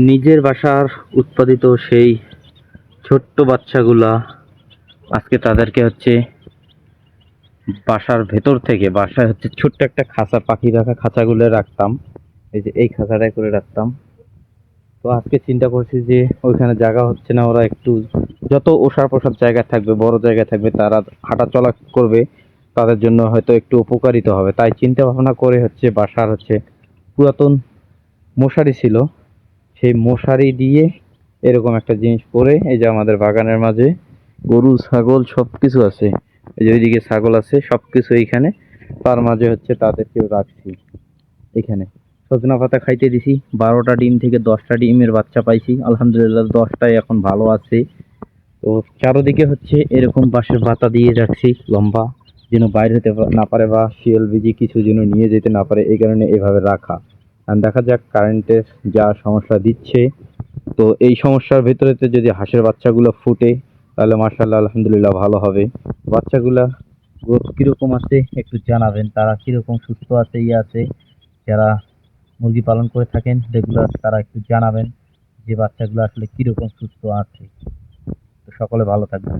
নিজের বাসার উৎপাদিত সেই ছোট্ট বাচ্চাগুলা আজকে তাদেরকে হচ্ছে বাসার ভেতর থেকে, বাসায় হচ্ছে ছোট্ট একটা খাঁচা, পাখি রাখা খাঁচাগুলো রাখতাম। এই যে এই খাঁচাটায় করে রাখতাম। তো আজকে চিন্তা করছি যে ওইখানে জায়গা হচ্ছে না, ওরা একটু যত ওষার প্রসার জায়গা থাকবে, বড় জায়গা থাকবে, তারা হাঁটা চলা করবে, তাদের জন্য হয়তো একটু উপকারিত হবে। তাই চিন্তা ভাবনা করে হচ্ছে বাসার হচ্ছে পুরাতন মশারি ছিল, সেই মশারি দিয়ে এরকম একটা জিনিস করে, এই যে আমাদের বাগানের মাঝে গরু ছাগল সবকিছু আছে, এই যে ওইদিকে ছাগল আছে, সবকিছু এইখানে, তার মাঝে হচ্ছে তাদেরকেও রাখছি। এখানে সজনা পাতা খাইতে দিছি, 12টা ডিম থেকে 10টা ডিমের বাচ্চা পাইছি, আলহামদুলিল্লাহ 10টাই এখন ভালো আছে। তো চারোদিকে হচ্ছে এরকম বাঁশের পাতা দিয়ে রাখছি লম্বা, যেন বাইরে হতে না পারে বা শিয়াল বিজি কিছু যেন নিয়ে যেতে না পারে, এই কারণে এভাবে রাখা। আর দেখা যাক কারেন্টের যা সমস্যা দিচ্ছে, তো এই সমস্যার ভেতরেতে যদি হাঁসের বাচ্চাগুলো ফুটে তাহলে মাশাআল্লাহ আলহামদুলিল্লাহ ভালো হবে। বাচ্চাগুলা গ্রোথ কিরকম আছে একটু জানাবেন, তারা কিরকম সুস্থ আছে আছে, যারা মুরগি পালন করে থাকেন রেগুলার, তারা একটু জানাবেন যে বাচ্চাগুলো আসলে কিরকম সুস্থ আছে। তো সকলে ভালো থাকবেন।